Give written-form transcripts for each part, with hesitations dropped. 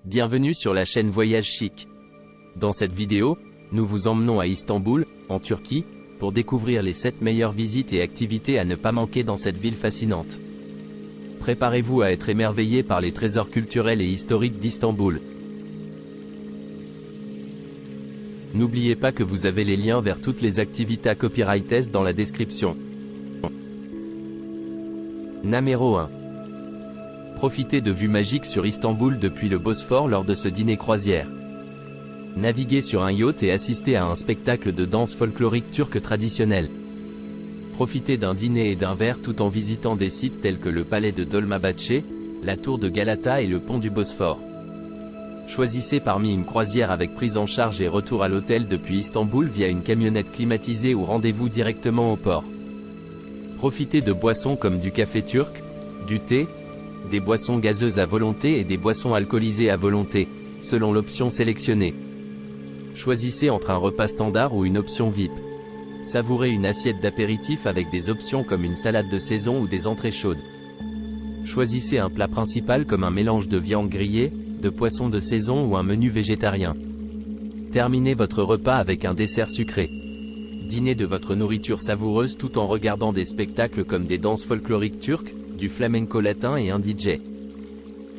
Bienvenue sur la chaîne Voyage Chic. Dans cette vidéo, nous vous emmenons à Istanbul, en Turquie, pour découvrir les 7 meilleures visites et activités à ne pas manquer dans cette ville fascinante. Préparez-vous à être émerveillé par les trésors culturels et historiques d'Istanbul. N'oubliez pas que vous avez les liens vers toutes les activités copyrighted dans la description. Numéro 1. Profitez de vues magiques sur Istanbul depuis le Bosphore lors de ce dîner croisière. Naviguez sur un yacht et assistez à un spectacle de danse folklorique turque traditionnelle. Profitez d'un dîner et d'un verre tout en visitant des sites tels que le palais de Dolmabahçe, la tour de Galata et le pont du Bosphore. Choisissez parmi une croisière avec prise en charge et retour à l'hôtel depuis Istanbul via une camionnette climatisée ou rendez-vous directement au port. Profitez de boissons comme du café turc, du thé, des boissons gazeuses à volonté et des boissons alcoolisées à volonté, selon l'option sélectionnée. Choisissez entre un repas standard ou une option VIP. Savourez une assiette d'apéritif avec des options comme une salade de saison ou des entrées chaudes. Choisissez un plat principal comme un mélange de viande grillée, de poisson de saison ou un menu végétarien. Terminez votre repas avec un dessert sucré. Dînez de votre nourriture savoureuse tout en regardant des spectacles comme des danses folkloriques turques, du flamenco latin et un DJ.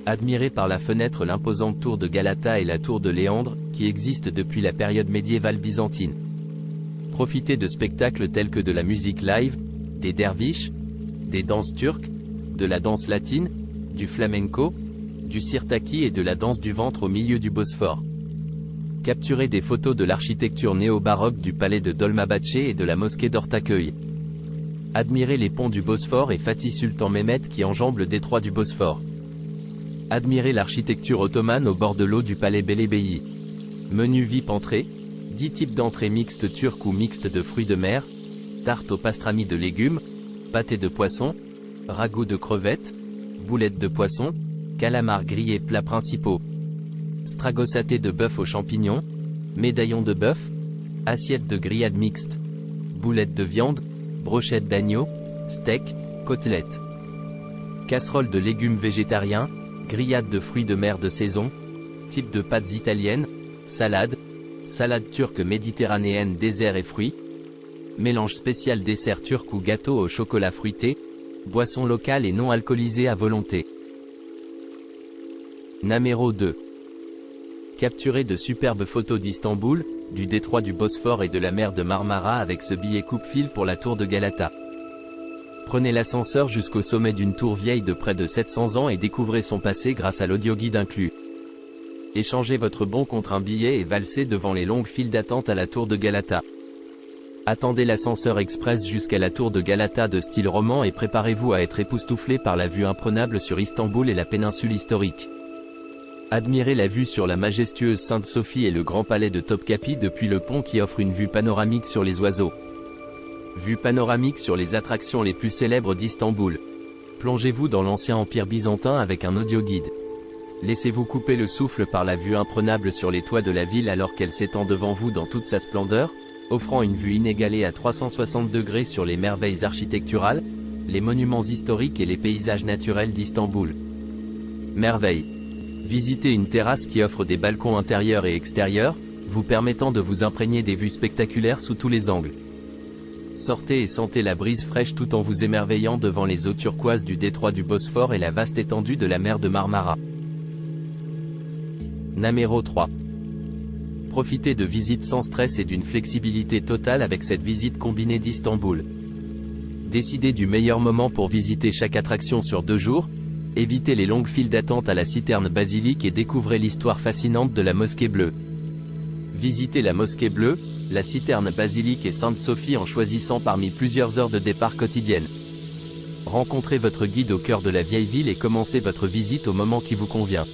Admirez par la fenêtre l'imposante tour de Galata et la tour de Léandre, qui existent depuis la période médiévale byzantine. Profitez de spectacles tels que de la musique live, des derviches, des danses turques, de la danse latine, du flamenco, du sirtaki et de la danse du ventre au milieu du Bosphore. Capturez des photos de l'architecture néo-baroque du palais de Dolmabahçe et de la mosquée d'Ortaköy. Admirez les ponts du Bosphore et Fatih Sultan Mehmet qui enjambent le détroit du Bosphore. Admirez l'architecture ottomane au bord de l'eau du palais Beylebeyi. Menu VIP entrée, 10 types d'entrées mixtes turques ou mixtes de fruits de mer, tarte au pastrami de légumes, pâté de poisson, ragoût de crevettes, boulettes de poisson, calamars grillés plats principaux, stragosaté de bœuf aux champignons, médaillon de bœuf, assiette de grillade mixte, boulettes de viande, brochettes d'agneau, steak, côtelettes, casserole de légumes végétariens, grillade de fruits de mer de saison, type de pâtes italiennes, salade, salade turque méditerranéenne désert et fruits, mélange spécial dessert turc ou gâteau au chocolat fruité, boissons locales et non alcoolisées à volonté. Numéro 2. Capturez de superbes photos d'Istanbul, du détroit du Bosphore et de la mer de Marmara avec ce billet coupe-fil pour la tour de Galata. Prenez l'ascenseur jusqu'au sommet d'une tour vieille de près de 700 ans et découvrez son passé grâce à l'audioguide inclus. Échangez votre bon contre un billet et valsez devant les longues files d'attente à la tour de Galata. Attendez l'ascenseur express jusqu'à la tour de Galata de style roman et préparez-vous à être époustouflé par la vue imprenable sur Istanbul et la péninsule historique. Admirez la vue sur la majestueuse Sainte-Sophie et le grand palais de Topkapi depuis le pont qui offre une vue panoramique sur les oiseaux. Vue panoramique sur les attractions les plus célèbres d'Istanbul. Plongez-vous dans l'ancien empire byzantin avec un audioguide. Laissez-vous couper le souffle par la vue imprenable sur les toits de la ville alors qu'elle s'étend devant vous dans toute sa splendeur, offrant une vue inégalée à 360 degrés sur les merveilles architecturales, les monuments historiques et les paysages naturels d'Istanbul. Merveille. Visitez une terrasse qui offre des balcons intérieurs et extérieurs, vous permettant de vous imprégner des vues spectaculaires sous tous les angles. Sortez et sentez la brise fraîche tout en vous émerveillant devant les eaux turquoises du détroit du Bosphore et la vaste étendue de la mer de Marmara. Numéro 3. Profitez de visites sans stress et d'une flexibilité totale avec cette visite combinée d'Istanbul. Décidez du meilleur moment pour visiter chaque attraction sur 2 jours, évitez les longues files d'attente à la citerne basilique et découvrez l'histoire fascinante de la mosquée bleue. Visitez la mosquée bleue, la citerne basilique et Sainte-Sophie en choisissant parmi plusieurs heures de départ quotidiennes. Rencontrez votre guide au cœur de la vieille ville et commencez votre visite au moment qui vous convient.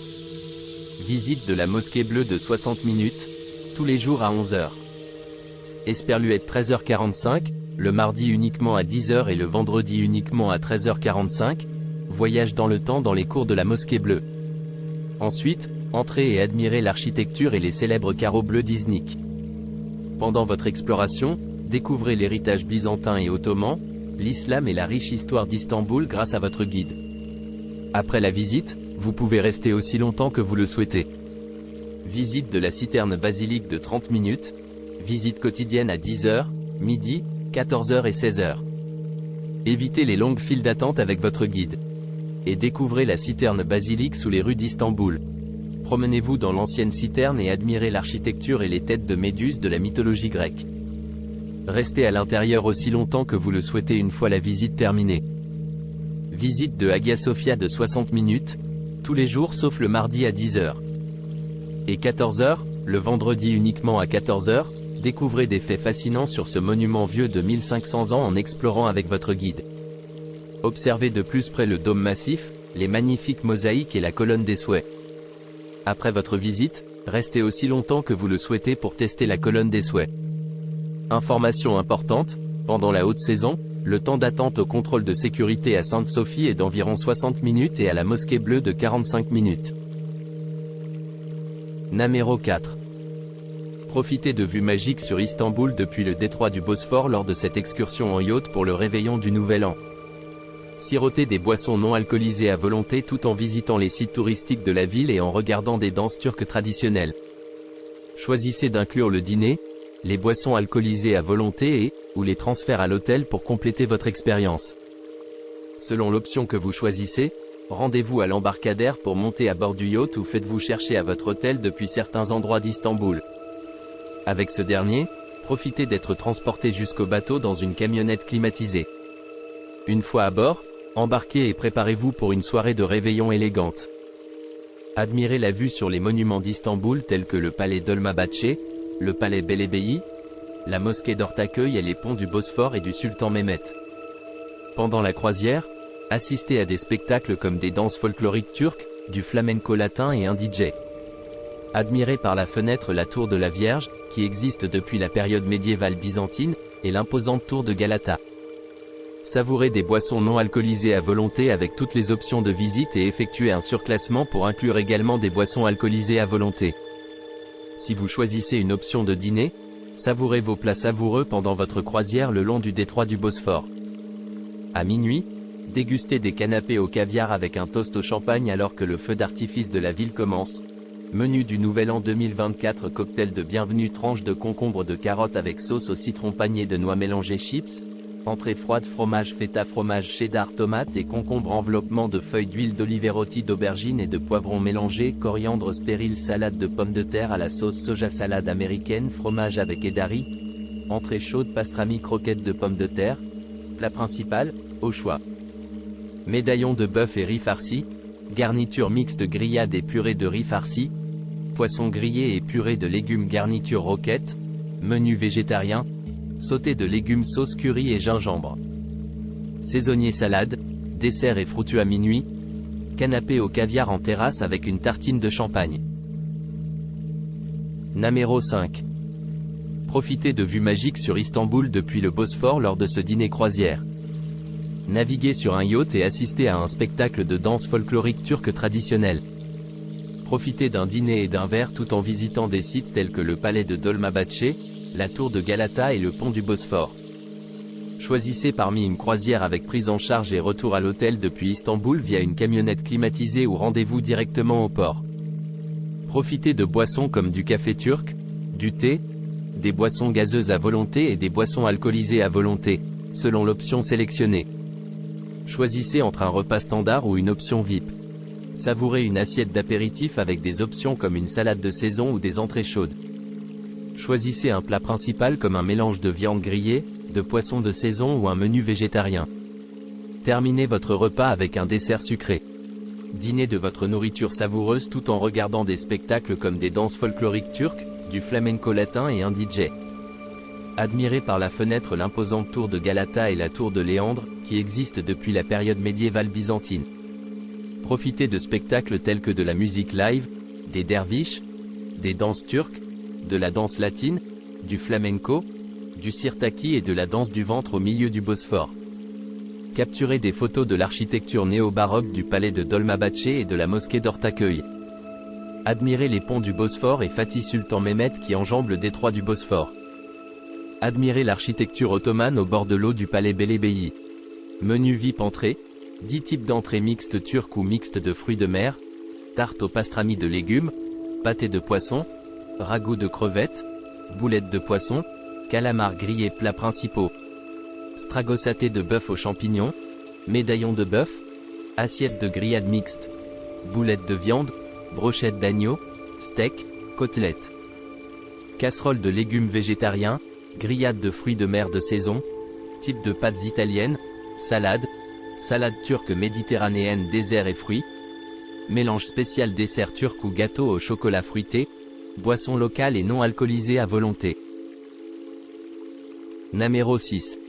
Visite de la mosquée bleue de 60 minutes, tous les jours à 11 h. Esperluette 13h45, le mardi uniquement à 10 h et le vendredi uniquement à 13h45, voyage dans le temps dans les cours de la mosquée bleue. Ensuite, entrez et admirez l'architecture et les célèbres carreaux bleus d'Iznik. Pendant votre exploration, découvrez l'héritage byzantin et ottoman, l'islam et la riche histoire d'Istanbul grâce à votre guide. Après la visite, vous pouvez rester aussi longtemps que vous le souhaitez. Visite de la citerne basilique de 30 minutes. Visite quotidienne à 10h, midi, 14h et 16h. Évitez les longues files d'attente avec votre guide. Et découvrez la citerne basilique sous les rues d'Istanbul. Promenez-vous dans l'ancienne citerne et admirez l'architecture et les têtes de méduses de la mythologie grecque. Restez à l'intérieur aussi longtemps que vous le souhaitez une fois la visite terminée. Visite de Hagia Sophia de 60 minutes, tous les jours sauf le mardi à 10h. Et 14h, le vendredi uniquement à 14h, découvrez des faits fascinants sur ce monument vieux de 1500 ans en explorant avec votre guide. Observez de plus près le dôme massif, les magnifiques mosaïques et la colonne des souhaits. Après votre visite, restez aussi longtemps que vous le souhaitez pour tester la colonne des souhaits. Information importante, pendant la haute saison, le temps d'attente au contrôle de sécurité à Sainte-Sophie est d'environ 60 minutes et à la Mosquée Bleue de 45 minutes. Numéro 4. Profitez de vues magiques sur Istanbul depuis le détroit du Bosphore lors de cette excursion en yacht pour le réveillon du Nouvel An. Sirotez des boissons non alcoolisées à volonté tout en visitant les sites touristiques de la ville et en regardant des danses turques traditionnelles. Choisissez d'inclure le dîner, les boissons alcoolisées à volonté et, ou les transferts à l'hôtel pour compléter votre expérience. Selon l'option que vous choisissez, rendez-vous à l'embarcadère pour monter à bord du yacht ou faites-vous chercher à votre hôtel depuis certains endroits d'Istanbul. Avec ce dernier, profitez d'être transporté jusqu'au bateau dans une camionnette climatisée. Une fois à bord, embarquez et préparez-vous pour une soirée de réveillon élégante. Admirez la vue sur les monuments d'Istanbul tels que le palais Dolmabahçe, le palais Beylerbey, la mosquée d'Ortaköy et les ponts du Bosphore et du Sultan Mehmet. Pendant la croisière, assistez à des spectacles comme des danses folkloriques turques, du flamenco latin et un DJ. Admirez par la fenêtre la tour de la Vierge, qui existe depuis la période médiévale byzantine, et l'imposante tour de Galata. Savourez des boissons non alcoolisées à volonté avec toutes les options de visite et effectuez un surclassement pour inclure également des boissons alcoolisées à volonté. Si vous choisissez une option de dîner, savourez vos plats savoureux pendant votre croisière le long du détroit du Bosphore. À minuit, dégustez des canapés au caviar avec un toast au champagne alors que le feu d'artifice de la ville commence. Menu du Nouvel An 2024, cocktail de bienvenue, tranche de concombre de carotte avec sauce au citron, panier de noix mélangées, chips. Entrée froide, fromage feta, fromage cheddar, tomate et concombre, enveloppement de feuilles d'huile d'olive, rôti d'aubergine et de poivrons mélangés, coriandre stérile, salade de pommes de terre à la sauce soja, salade américaine, fromage avec edari. Entrée chaude, pastrami, croquettes de pommes de terre. Plat principal, au choix. Médaillon de bœuf et riz farci. Garniture mixte, grillade et purée de riz farci. Poisson grillé et purée de légumes, garniture roquette. Menu végétarien. Sauté de légumes, sauce curry et gingembre. Saisonnier, salade, dessert et fruitus à minuit. Canapé au caviar en terrasse avec une tartine de champagne. Numéro 5. Profitez de vues magiques sur Istanbul depuis le Bosphore lors de ce dîner croisière. Naviguez sur un yacht et assistez à un spectacle de danse folklorique turque traditionnelle. Profitez d'un dîner et d'un verre tout en visitant des sites tels que le palais de Dolmabahçe, la tour de Galata et le pont du Bosphore. Choisissez parmi une croisière avec prise en charge et retour à l'hôtel depuis Istanbul via une camionnette climatisée ou rendez-vous directement au port. Profitez de boissons comme du café turc, du thé, des boissons gazeuses à volonté et des boissons alcoolisées à volonté, selon l'option sélectionnée. Choisissez entre un repas standard ou une option VIP. Savourez une assiette d'apéritif avec des options comme une salade de saison ou des entrées chaudes. Choisissez un plat principal comme un mélange de viande grillée, de poisson de saison ou un menu végétarien. Terminez votre repas avec un dessert sucré. Dînez de votre nourriture savoureuse tout en regardant des spectacles comme des danses folkloriques turques, du flamenco latin et un DJ. Admirez par la fenêtre l'imposante tour de Galata et la tour de Léandre, qui existent depuis la période médiévale byzantine. Profitez de spectacles tels que de la musique live, des derviches, des danses turques, de la danse latine, du flamenco, du sirtaki et de la danse du ventre au milieu du Bosphore. Capturez des photos de l'architecture néo-baroque du palais de Dolmabahçe et de la mosquée d'Ortaköy. Admirez les ponts du Bosphore et Fatih Sultan Mehmet qui enjambent le détroit du Bosphore. Admirez l'architecture ottomane au bord de l'eau du palais Beylerbey. Menu VIP entrée, 10 types d'entrées mixtes turques ou mixtes de fruits de mer, tarte au pastrami de légumes, pâté de poisson, ragoût de crevettes, boulettes de poisson, calamars grillés plats principaux, stragosaté de bœuf aux champignons, médaillon de bœuf, assiette de grillade mixte, boulettes de viande, brochettes d'agneau, steak, côtelettes, casserole de légumes végétariens, grillade de fruits de mer de saison, type de pâtes italiennes, salade, salade turque méditerranéenne dessert et fruits, mélange spécial dessert turc ou gâteau au chocolat fruité, boisson locale et non alcoolisée à volonté. Numéro 6.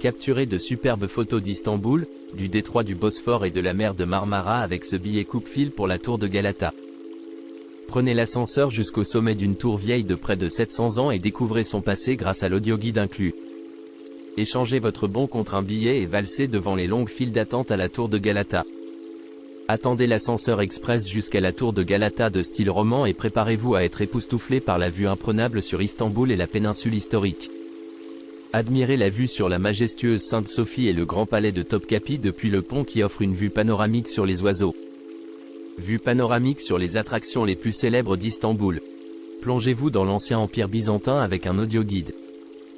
Capturez de superbes photos d'Istanbul, du détroit du Bosphore et de la mer de Marmara avec ce billet coupe-fil pour la tour de Galata. Prenez l'ascenseur jusqu'au sommet d'une tour vieille de près de 700 ans et découvrez son passé grâce à l'audioguide inclus. Échangez votre bon contre un billet et valsez devant les longues files d'attente à la tour de Galata. Attendez l'ascenseur express jusqu'à la tour de Galata de style roman et préparez-vous à être époustouflé par la vue imprenable sur Istanbul et la péninsule historique. Admirez la vue sur la majestueuse Sainte-Sophie et le grand palais de Topkapi depuis le pont qui offre une vue panoramique sur les oiseaux. Vue panoramique sur les attractions les plus célèbres d'Istanbul. Plongez-vous dans l'ancien empire byzantin avec un audioguide.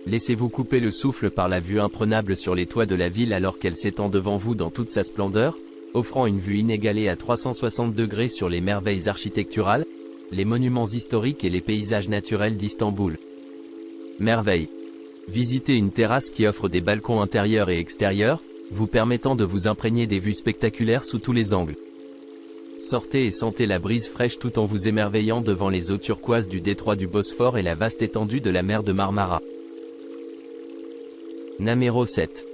Laissez-vous couper le souffle par la vue imprenable sur les toits de la ville alors qu'elle s'étend devant vous dans toute sa splendeur, offrant une vue inégalée à 360 degrés sur les merveilles architecturales, les monuments historiques et les paysages naturels d'Istanbul. Merveille. Visitez une terrasse qui offre des balcons intérieurs et extérieurs, vous permettant de vous imprégner des vues spectaculaires sous tous les angles. Sortez et sentez la brise fraîche tout en vous émerveillant devant les eaux turquoises du détroit du Bosphore et la vaste étendue de la mer de Marmara. Numéro 7.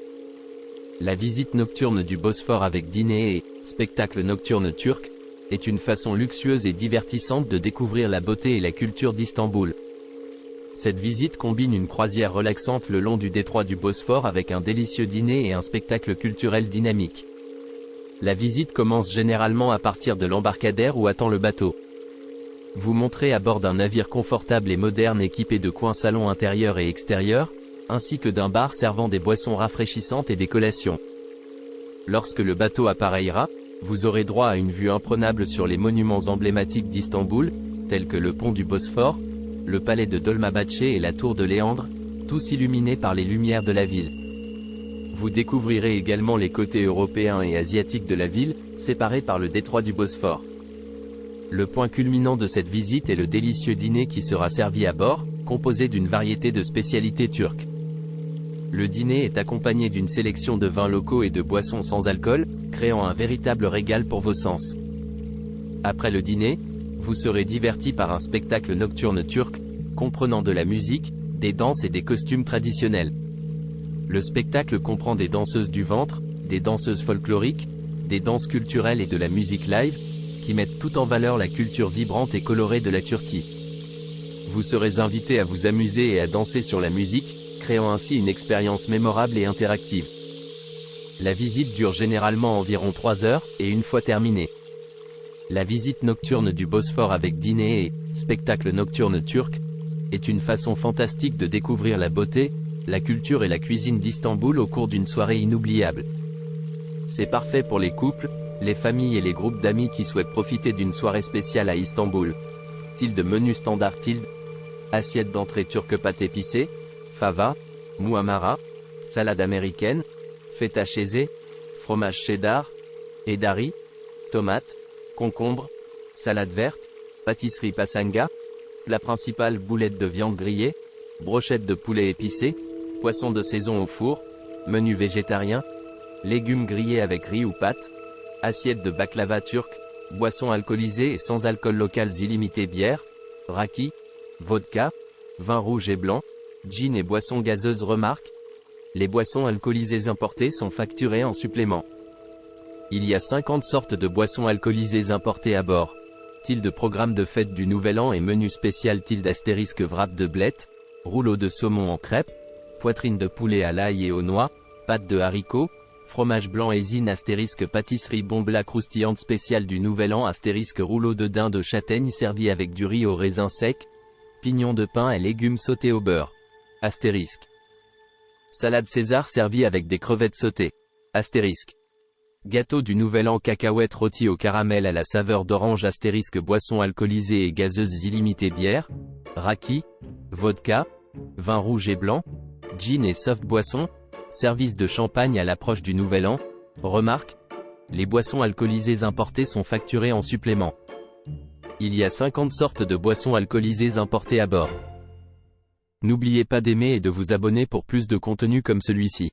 La visite nocturne du Bosphore avec dîner et spectacle nocturne turc est une façon luxueuse et divertissante de découvrir la beauté et la culture d'Istanbul. Cette visite combine une croisière relaxante le long du détroit du Bosphore avec un délicieux dîner et un spectacle culturel dynamique. La visite commence généralement à partir de l'embarcadère où attend le bateau. Vous montrez à bord d'un navire confortable et moderne équipé de coins salons intérieurs et extérieurs, ainsi que d'un bar servant des boissons rafraîchissantes et des collations. Lorsque le bateau appareillera, vous aurez droit à une vue imprenable sur les monuments emblématiques d'Istanbul, tels que le pont du Bosphore, le palais de Dolmabahçe et la tour de Léandre, tous illuminés par les lumières de la ville. Vous découvrirez également les côtés européens et asiatiques de la ville, séparés par le détroit du Bosphore. Le point culminant de cette visite est le délicieux dîner qui sera servi à bord, composé d'une variété de spécialités turques. Le dîner est accompagné d'une sélection de vins locaux et de boissons sans alcool, créant un véritable régal pour vos sens. Après le dîner, vous serez diverti par un spectacle nocturne turc, comprenant de la musique, des danses et des costumes traditionnels. Le spectacle comprend des danseuses du ventre, des danseuses folkloriques, des danses culturelles et de la musique live, qui mettent tout en valeur la culture vibrante et colorée de la Turquie. Vous serez invité à vous amuser et à danser sur la musique, créant ainsi une expérience mémorable et interactive. La visite dure généralement environ 3 heures, et une fois terminée, la visite nocturne du Bosphore avec dîner et spectacle nocturne turc est une façon fantastique de découvrir la beauté, la culture et la cuisine d'Istanbul au cours d'une soirée inoubliable. C'est parfait pour les couples, les familles et les groupes d'amis qui souhaitent profiter d'une soirée spéciale à Istanbul. Tilde menu standard tilde. Assiette d'entrée turque pâte épicée, fava, muhammara, salade américaine, feta cheesé, fromage cheddar, edari, tomates, concombre, salade verte, pâtisserie pasanga, plat principal boulettes de viande grillée, brochettes de poulet épicé, poisson de saison au four, menu végétarien, légumes grillés avec riz ou pâtes, assiette de baklava turc, boissons alcoolisées et sans alcool locales illimitées bière, raki, vodka, vin rouge et blanc, gin et boissons gazeuses. Remarque, les boissons alcoolisées importées sont facturées en supplément. Il y a 50 sortes de boissons alcoolisées importées à bord. Tilde programme de fête du Nouvel An et menu spécial tilde astérisque wrap de blettes, rouleau de saumon en crêpes, poitrine de poulet à l'ail et aux noix, pâte de haricots, fromage blanc Aisine astérisque pâtisserie bombla croustillante spéciale du Nouvel An astérisque rouleau de dinde de châtaigne servi avec du riz au raisin sec, pignon de pain et légumes sautés au beurre. Astérisque. Salade César servie avec des crevettes sautées. Astérisque. Gâteau du Nouvel An cacahuètes rôties au caramel à la saveur d'orange * boissons alcoolisées et gazeuses illimitées bière, raki, vodka, vin rouge et blanc, gin et soft boissons, service de champagne à l'approche du Nouvel An. Remarque, les boissons alcoolisées importées sont facturées en supplément. Il y a 50 sortes de boissons alcoolisées importées à bord. N'oubliez pas d'aimer et de vous abonner pour plus de contenu comme celui-ci.